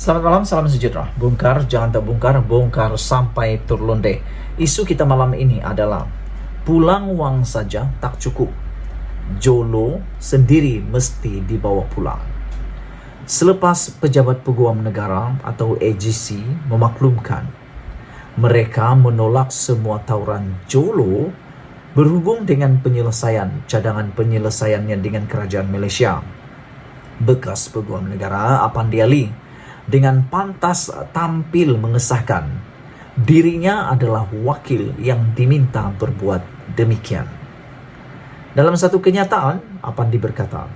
Selamat malam, salam sejahtera. Bongkar, jangan terbongkar, bongkar sampai terlonde. Isu kita malam ini adalah pulang uang saja tak cukup. Jolo sendiri mesti dibawa pulang. Selepas pejabat peguam negara atau AGC memaklumkan mereka menolak semua tawaran Jolo berhubung dengan penyelesaian cadangan penyelesaiannya dengan kerajaan Malaysia. Bekas peguam negara Apandi Ali dengan pantas tampil mengesahkan dirinya adalah wakil yang diminta berbuat demikian. Dalam satu kenyataan, Apandi berkata,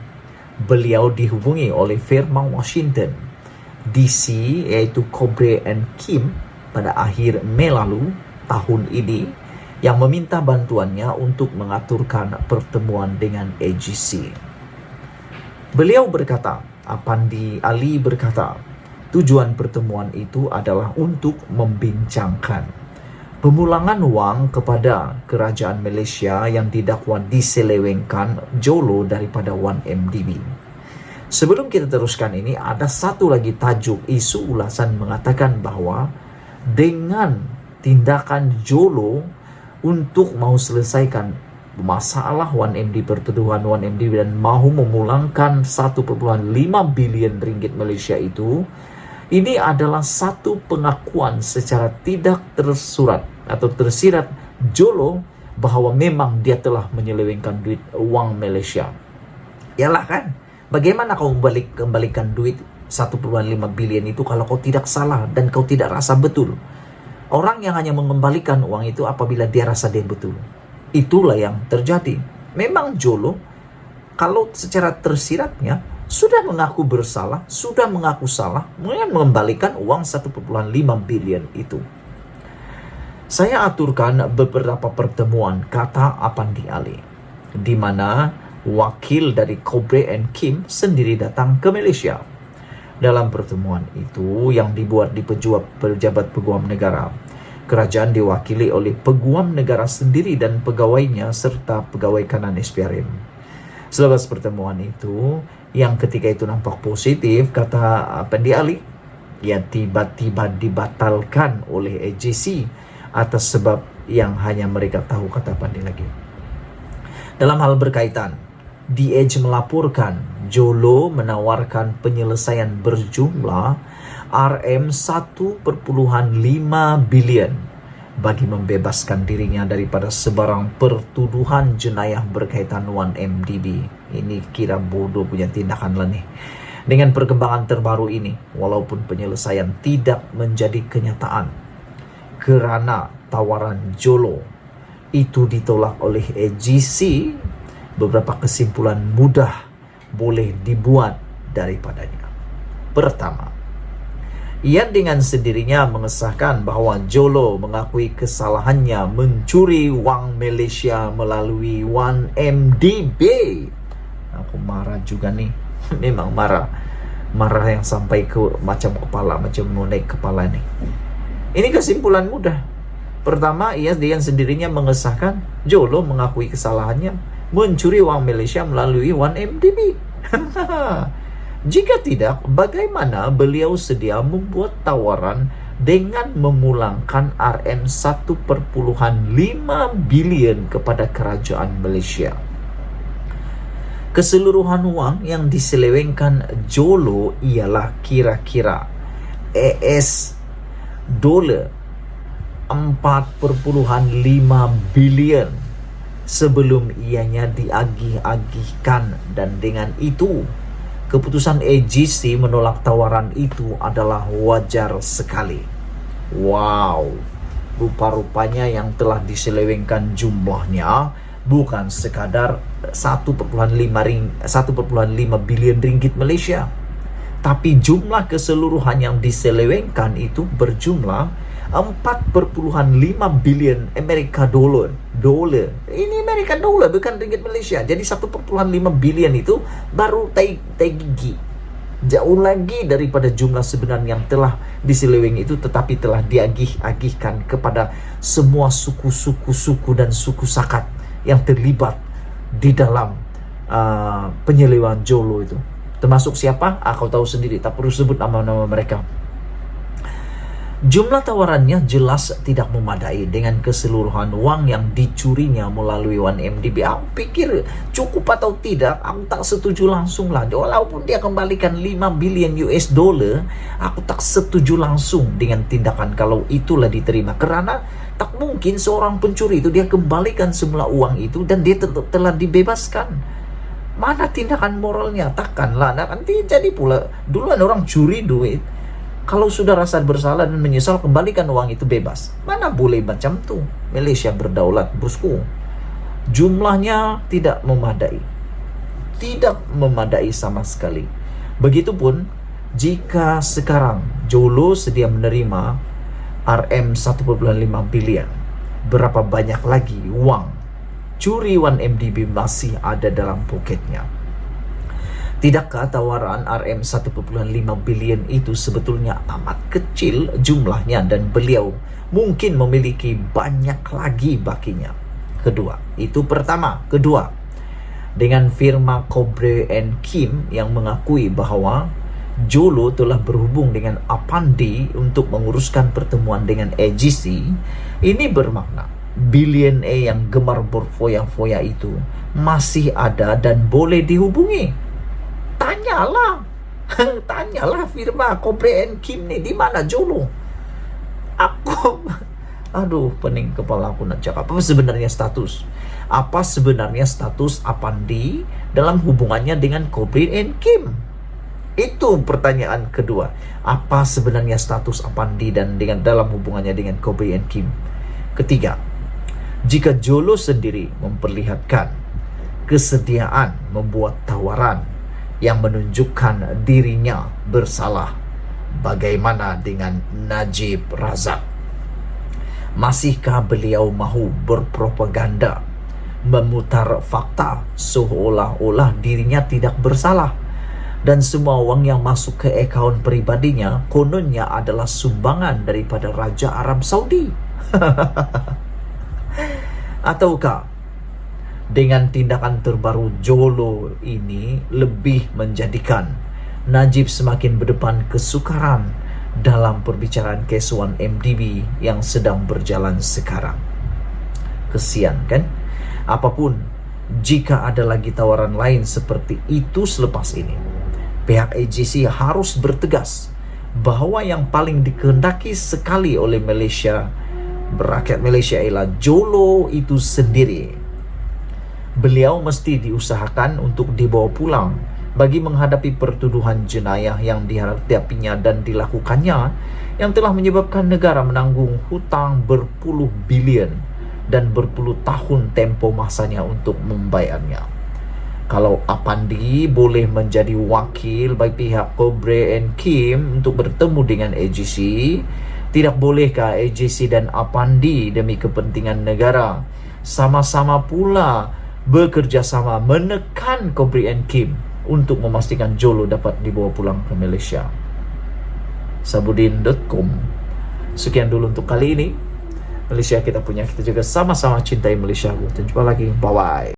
beliau dihubungi oleh firma Washington DC yaitu Kobre & Kim pada akhir Mei lalu tahun ini yang meminta bantuannya untuk mengaturkan pertemuan dengan AGC. Beliau berkata, Apandi Ali berkata, tujuan pertemuan itu adalah untuk membincangkan pemulangan uang kepada kerajaan Malaysia yang didakwa diselewengkan Jolo daripada 1MDB. Sebelum kita teruskan ini, ada satu lagi tajuk isu ulasan mengatakan bahwa dengan tindakan Jolo untuk mau selesaikan masalah 1MD, pertuduhan 1MD dan mahu memulangkan 1,5 bilion ringgit Malaysia itu, ini adalah satu pengakuan secara tidak tersurat atau tersirat Jolo bahawa memang dia telah menyelewengkan duit wang Malaysia. Yalah kan, bagaimana kau kembalikan duit 1,5 bilion itu kalau kau tidak salah dan kau tidak rasa betul? Orang yang hanya mengembalikan uang itu apabila dia rasa dia betul. Itulah yang terjadi. Memang Jolo kalau secara tersiratnya sudah mengaku bersalah, sudah mengaku salah, kemudian mengembalikan uang 1,5 bilion itu. Saya aturkan beberapa pertemuan, kata Apandi Ali, di mana wakil dari Kobre & Kim sendiri datang ke Malaysia. Dalam pertemuan itu yang dibuat di pejabat peguam negara, kerajaan diwakili oleh peguam negara sendiri dan pegawainya serta pegawai kanan SPRM. Selepas pertemuan itu, yang ketika itu nampak positif, kata Apandi Ali, ya tiba-tiba dibatalkan oleh AGC atas sebab yang hanya mereka tahu, kata Apandi lagi. Dalam hal berkaitan, DH melaporkan Jolo menawarkan penyelesaian berjumlah RM1,5 bilion bagi membebaskan dirinya daripada sebarang pertuduhan jenayah berkaitan 1MDB. Ini kira bodoh punya tindakan lah nih. Dengan perkembangan terbaru ini, walaupun penyelesaian tidak menjadi kenyataan kerana tawaran Jolo itu ditolak oleh AGC, beberapa kesimpulan mudah boleh dibuat daripadanya. Pertama, ia dengan sendirinya mengesahkan bahawa Jolo mengakui kesalahannya mencuri wang Malaysia melalui 1MDB. Aku marah juga nih. Memang marah. Marah yang sampai ke macam naik kepala nih. Ini kesimpulan mudah. Pertama, ia dengan sendirinya mengesahkan Jolo mengakui kesalahannya mencuri wang Malaysia melalui 1MDB. Jika tidak, bagaimana beliau sedia membuat tawaran dengan memulangkan RM1,5 bilion kepada kerajaan Malaysia? Keseluruhan wang yang diselewengkan Jolo ialah kira-kira AS dolar 4,5 bilion sebelum ianya diagih-agihkan, dan dengan itu keputusan AGC menolak tawaran itu adalah wajar sekali. Wow, rupa-rupanya yang telah diselewengkan jumlahnya bukan sekadar 1,5 bilion ringgit Malaysia, tapi jumlah keseluruhan yang diselewengkan itu berjumlah 4,5 bilion Amerika dolar. Ini Amerika dolar, bukan ringgit Malaysia. Jadi 1,5 bilion itu baru tai gigi. Jauh lagi daripada jumlah sebenarnya yang telah diseleweng itu, tetapi telah diagih-agihkan kepada semua suku dan suku sakat yang terlibat di dalam penyelewengan Jolo itu. Termasuk siapa? Kau tahu sendiri, tak perlu sebut nama-nama mereka. Jumlah tawarannya jelas tidak memadai dengan keseluruhan uang yang dicurinya melalui 1MDB. Aku pikir cukup atau tidak, aku tak setuju langsung lah. Walaupun dia kembalikan 5 billion US dollar, aku tak setuju langsung dengan tindakan kalau itulah diterima. Karena tak mungkin seorang pencuri itu dia kembalikan semua uang itu dan dia telah dibebaskan. Mana tindakan moralnya? Takkanlah. Nah, nanti jadi pula duluan orang curi duit. Kalau sudah rasa bersalah dan menyesal, kembalikan uang itu bebas. Mana boleh macam tuh. Malaysia berdaulat, bosku. Jumlahnya tidak memadai. Tidak memadai sama sekali. Begitupun jika sekarang Jolo sedia menerima RM 1,5 bilion. Berapa banyak lagi uang curi 1MDB masih ada dalam poketnya? Tidakkah tawaran RM 1,5 bilion itu sebetulnya amat kecil jumlahnya dan beliau mungkin memiliki banyak lagi bakinya? Itu pertama. Kedua, dengan firma Cobre and Kim yang mengakui bahwa Jolo telah berhubung dengan Apandi untuk menguruskan pertemuan dengan AGC, ini bermakna billionaire yang gemar berfoya-foya itu masih ada dan boleh dihubungi. Tanyalah firma Cobre and Kim nih, di mana Jolo? Aduh, pening kepala aku nak cakap. Apa sebenarnya status Apandi dalam hubungannya dengan Cobre and Kim? Itu pertanyaan kedua. Apa sebenarnya status Apandi dan dalam hubungannya dengan Cobre and Kim? Ketiga, jika Jolo sendiri memperlihatkan kesediaan membuat tawaran yang menunjukkan dirinya bersalah, bagaimana dengan Najib Razak? Masihkah beliau mahu berpropaganda, memutar fakta seolah-olah dirinya tidak bersalah dan semua uang yang masuk ke akaun pribadinya kononnya adalah sumbangan daripada Raja Arab Saudi? Ataukah dengan tindakan terbaru Jolo ini lebih menjadikan Najib semakin berdepan kesukaran dalam perbicaraan kes 1MDB yang sedang berjalan sekarang? Kesian kan? Apapun, jika ada lagi tawaran lain seperti itu selepas ini, pihak AGC harus bertegas bahwa yang paling dikehendaki sekali oleh rakyat Malaysia ialah Jolo itu sendiri. Beliau mesti diusahakan untuk dibawa pulang bagi menghadapi pertuduhan jenayah yang dihadapinya dan dilakukannya yang telah menyebabkan negara menanggung hutang berpuluh bilion dan berpuluh tahun tempo masanya untuk membayarnya. Kalau Apandi boleh menjadi wakil bagi pihak Cobre and Kim untuk bertemu dengan AGC, tidak bolehkah AGC dan Apandi demi kepentingan negara sama-sama pula bekerja sama menekan Cobre and Kim untuk memastikan Jolo dapat dibawa pulang ke Malaysia? Sabudin.com. Sekian dulu untuk kali ini. Malaysia kita punya, kita juga sama-sama cintai Malaysia. Dan jumpa lagi. Bye-bye.